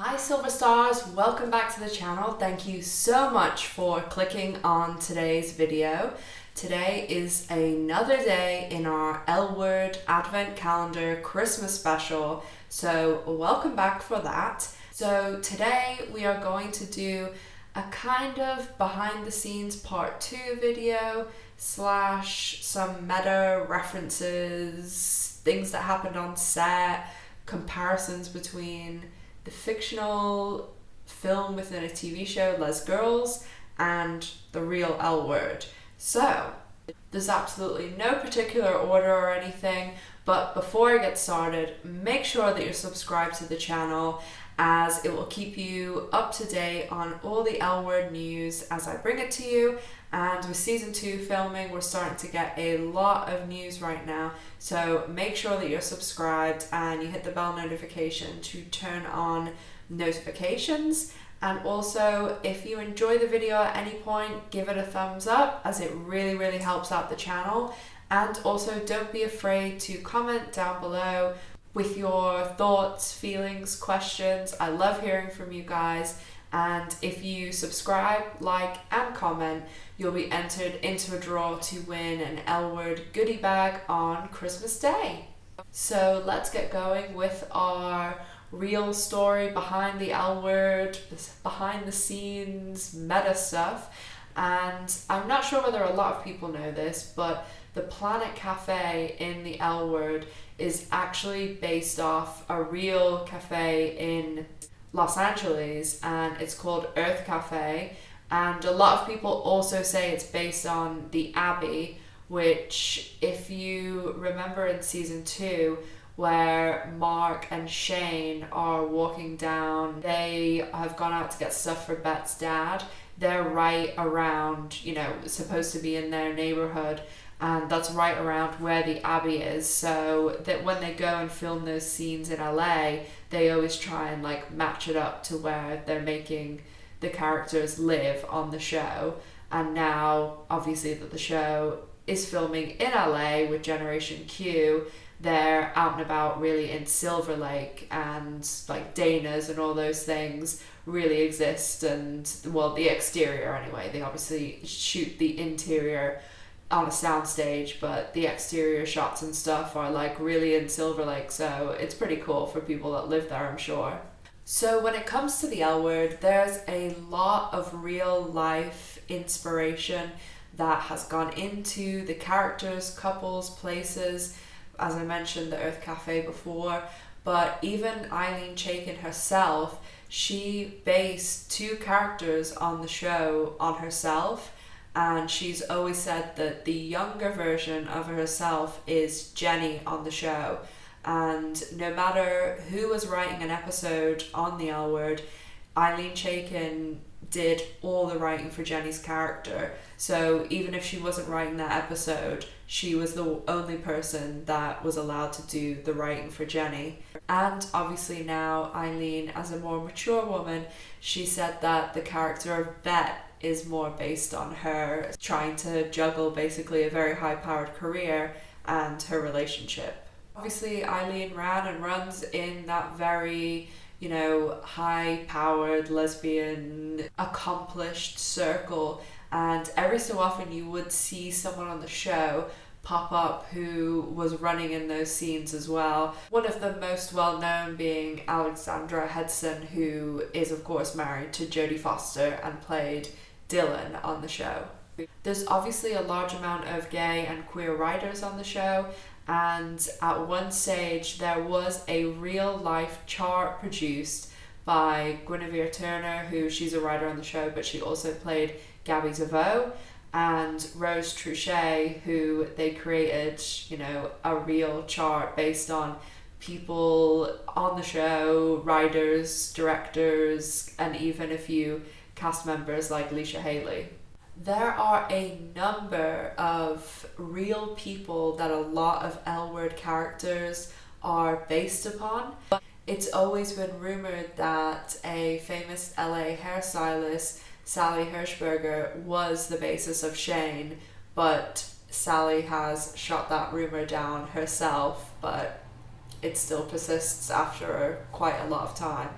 Hi Silver Stars, welcome back to the channel. Thank you so much for clicking on today's video. Today is another day in our L Word Advent Calendar Christmas special, so welcome back for that. So today we are going to do a kind of behind the scenes part 2 video slash some meta references, things that happened on set, comparisons between the fictional film within a TV show, Les Girls, and the real L Word. So, there's absolutely no particular order or anything, but before I get started, make sure that you're subscribed to the channel, as it will keep you up to date on all the L Word news as I bring it to you. And with season 2 filming, we're starting to get a lot of news right now, so make sure that you're subscribed and you hit the bell notification to turn on notifications. And also, if you enjoy the video at any point, give it a thumbs up, as it really helps out the channel. And also, don't be afraid to comment down below with your thoughts, feelings, questions. I love hearing from you guys. And if you subscribe, like, and comment, you'll be entered into a draw to win an L Word goodie bag on Christmas Day. So let's get going with our real story behind the L Word, behind the scenes, meta stuff. And I'm not sure whether a lot of people know this, but the Planet Cafe in the L Word is actually based off a real cafe in Los Angeles, and it's called Earth Cafe. And a lot of people also say it's based on the Abbey, which, if you remember in season 2, where Mark and Shane are walking down, they have gone out to get stuff for Bette's dad. They're right around, supposed to be in their neighborhood, and that's right around where the Abbey is, so that when they go and film those scenes in LA, they always try and match it up to where they're making the characters live on the show. And now, obviously, that the show is filming in LA with Generation Q, they're out and about really in Silver Lake, and Dana's and all those things really exist. And well, the exterior anyway, they obviously shoot the interior on a soundstage, but the exterior shots and stuff are really in Silver Lake, so it's pretty cool for people that live there, I'm sure. So when it comes to the L Word, there's a lot of real life inspiration that has gone into the characters, couples, places. As I mentioned, the Earth Cafe before, but even Eileen Chaikin herself, she based 2 characters on the show on herself. And she's always said that the younger version of herself is Jenny on the show. And no matter who was writing an episode on the L Word, Eileen Chaikin did all the writing for Jenny's character. So even if she wasn't writing that episode, she was the only person that was allowed to do the writing for Jenny. And obviously now Eileen, as a more mature woman, she said that the character of Bette is more based on her trying to juggle basically a very high-powered career and her relationship. Obviously, Eileen ran and runs in that very, high-powered, lesbian, accomplished circle, and every so often you would see someone on the show pop up who was running in those scenes as well. One of the most well-known being Alexandra Hedson, who is of course married to Jodie Foster and played Dylan on the show. There's obviously a large amount of gay and queer writers on the show, and at one stage there was a real life chart produced by Guinevere Turner, who she's a writer on the show, but she also played Gabby Devoe, and Rose Truchet, who they created, a real chart based on people on the show, writers, directors, and even a few cast members like Leisha Haley. There are a number of real people that a lot of L Word characters are based upon. It's always been rumored that a famous LA hairstylist, Sally Hirschberger, was the basis of Shane, but Sally has shot that rumor down herself, but it still persists after quite a lot of time.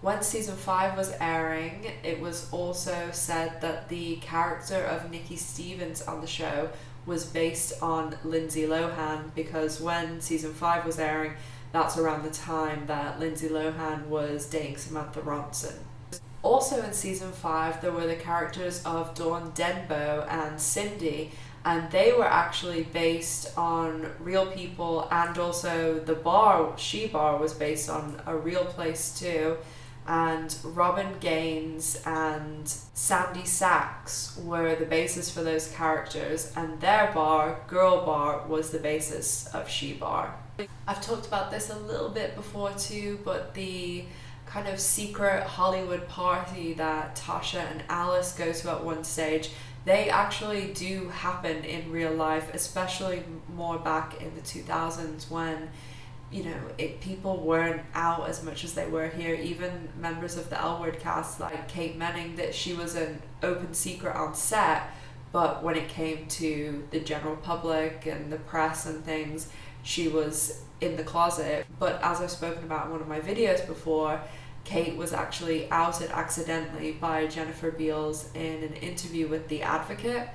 When season 5 was airing, it was also said that the character of Nikki Stevens on the show was based on Lindsay Lohan, because when season 5 was airing, that's around the time that Lindsay Lohan was dating Samantha Ronson. Also in season 5, there were the characters of Dawn Denbo and Cindy, and they were actually based on real people, and also the bar, She Bar, was based on a real place too. And Robin Gaines and Sandy Sachs were the basis for those characters, and their bar, Girl Bar, was the basis of She Bar. I've talked about this a little bit before too, but the kind of secret Hollywood party that Tasha and Alice go to at one stage, they actually do happen in real life, especially more back in the 2000s when, you know, people weren't out as much as they were here. Even members of the L Word cast, like Kate Manning, that she was an open secret on set, but when it came to the general public and the press and things, she was in the closet. But as I've spoken about in one of my videos before, Kate was actually outed accidentally by Jennifer Beals in an interview with The Advocate.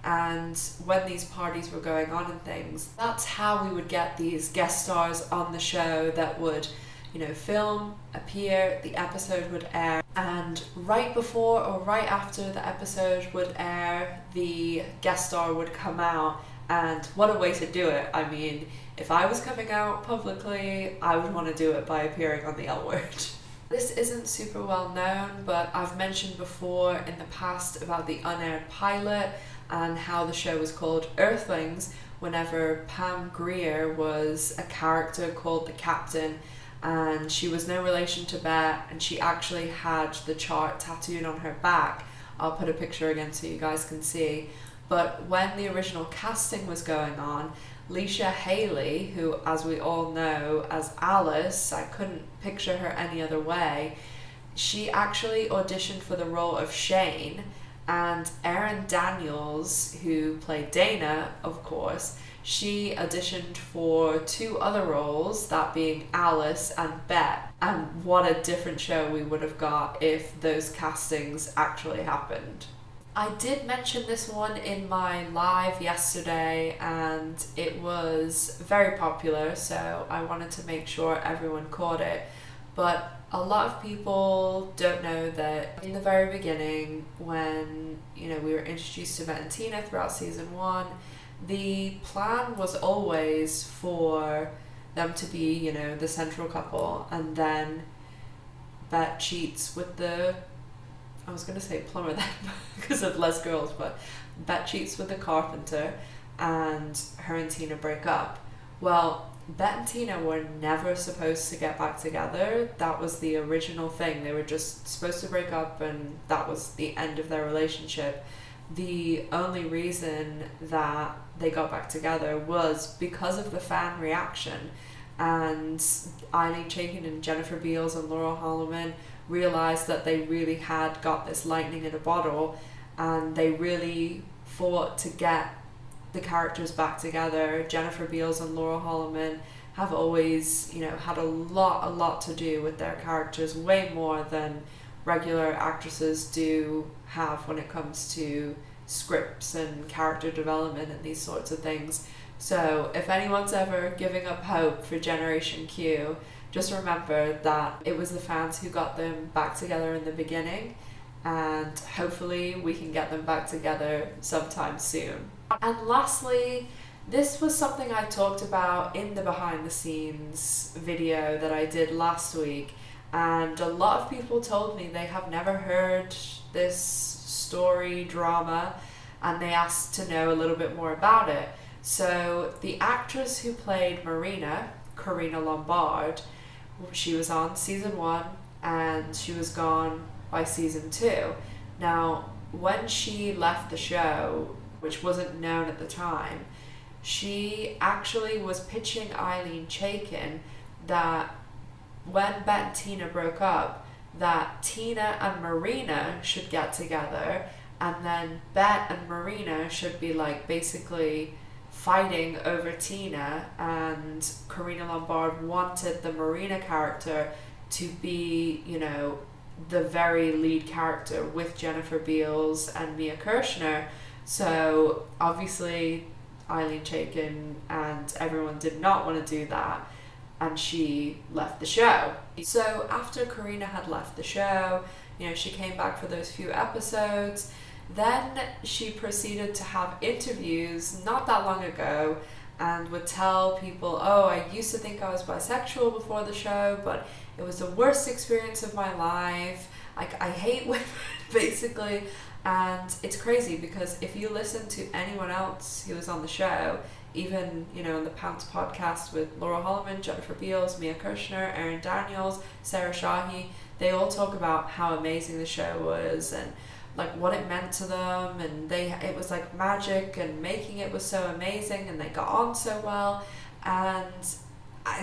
And when these parties were going on and things, that's how we would get these guest stars on the show that would, you know, film, appear, the episode would air, and right before or right after the episode would air, the guest star would come out. And what a way to do it. I mean, if I was coming out publicly, I would want to do it by appearing on the L Word. This isn't super well known, but I've mentioned before in the past about the Unaired pilot and how the show was called Earthlings whenever Pam Grier was a character called the Captain, and she was no relation to Bette, and she actually had the chart tattooed on her back. I'll put a picture again so you guys can see. But when the original casting was going on, Leisha Haley, who, as we all know, as Alice, I couldn't picture her any other way, she actually auditioned for the role of Shane, and Erin Daniels, who played Dana, of course, she auditioned for 2 other roles, that being Alice and Bette. And what a different show we would have got if those castings actually happened. I did mention this one in my live yesterday, and it was very popular, so I wanted to make sure everyone caught it. But a lot of people don't know that in the very beginning, when, you know, we were introduced to Bette and Tina throughout season 1, the plan was always for them to be, you know, the central couple, and then Bette cheats with the, I was going to say plumber then because of less girls, but Bette cheats with the carpenter and her and Tina break up. Well, Bette and Tina were never supposed to get back together. That was the original thing. They were just supposed to break up, and that was the end of their relationship. The only reason that they got back together was because of the fan reaction, and Eileen Chaikin and Jennifer Beals and Laurel Holloman realized that they really had got this lightning in a bottle, and they really fought to get the characters back together. Jennifer Beals and Laurel Holloman have always, you know, had a lot to do with their characters, way more than regular actresses do have when it comes to scripts and character development and these sorts of things. So if anyone's ever giving up hope for Generation Q, just remember that it was the fans who got them back together in the beginning, and hopefully we can get them back together sometime soon. And lastly, this was something I talked about in the behind the scenes video that I did last week, and a lot of people told me they have never heard this story drama, and they asked to know a little bit more about it. So the actress who played Marina, Karina Lombard, she was on season 1 and she was gone by season 2. Now, when she left the show, which wasn't known at the time, she actually was pitching Eileen Chaikin that when Bette and Tina broke up, that Tina and Marina should get together, and then Bette and Marina should be like basically fighting over Tina, and Karina Lombard wanted the Marina character to be, you know, the very lead character with Jennifer Beals and Mia Kirshner. So obviously Eileen Chaikin and everyone did not want to do that, and she left the show. So after Karina had left the show, you know, she came back for those few episodes. Then she proceeded to have interviews not that long ago and would tell people, oh, I used to think I was bisexual before the show, but it was the worst experience of my life. Like, I hate women, basically. And it's crazy because if you listen to anyone else who was on the show, even, you know, in the Pounce podcast with Laura Holloman, Jennifer Beals, Mia Kirshner, Erin Daniels, Sarah Shahi, they all talk about how amazing the show was and like what it meant to them, and it was like magic, and making it was so amazing, and they got on so well. And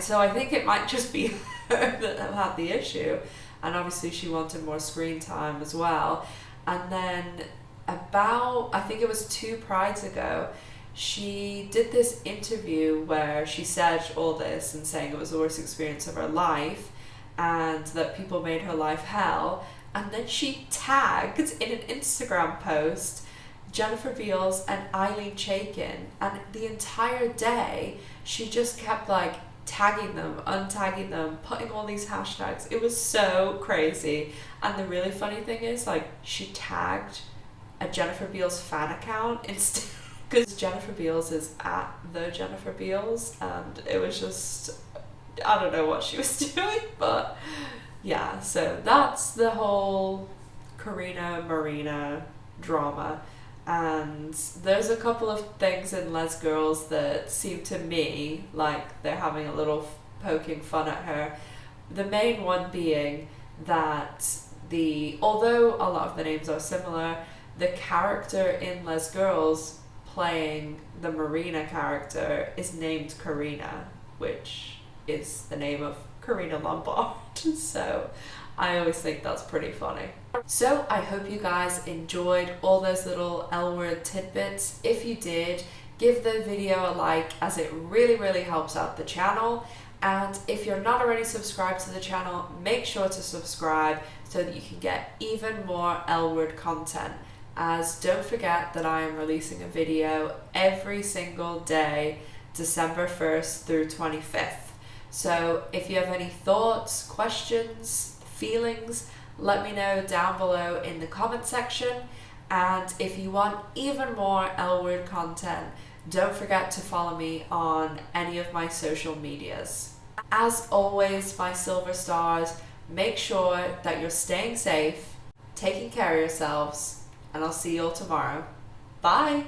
so I think it might just be her that had the issue, and obviously she wanted more screen time as well. And then about, I think it was 2 prides ago, she did this interview where she said all this and saying it was the worst experience of her life and that people made her life hell. And then she tagged in an Instagram post Jennifer Beals and Eileen Chaikin, and the entire day she just kept like tagging them, untagging them, putting all these hashtags. It was so crazy. And the really funny thing is, like, she tagged a Jennifer Beals fan account instead, because Jennifer Beals is at the Jennifer Beals, and it was just, I don't know what she was doing, but yeah. So that's the whole Karina Marina drama. And there's a couple of things in Les Girls that seem to me like they're having a little poking fun at her. The main one being that although a lot of the names are similar, the character in Les Girls playing the Marina character is named Karina, which is the name of Karina Lombard. So I always think that's pretty funny. So I hope you guys enjoyed all those little L-word tidbits. If you did, give the video a like, as it really helps out the channel. And if you're not already subscribed to the channel, make sure to subscribe so that you can get even more L-word content. As don't forget that I am releasing a video every single day, December 1st through 25th. So if you have any thoughts, questions, feelings, let me know down below in the comment section. And if you want even more L-word content, don't forget to follow me on any of my social medias. As always, my silver stars, make sure that you're staying safe, taking care of yourselves, and I'll see you all tomorrow. Bye!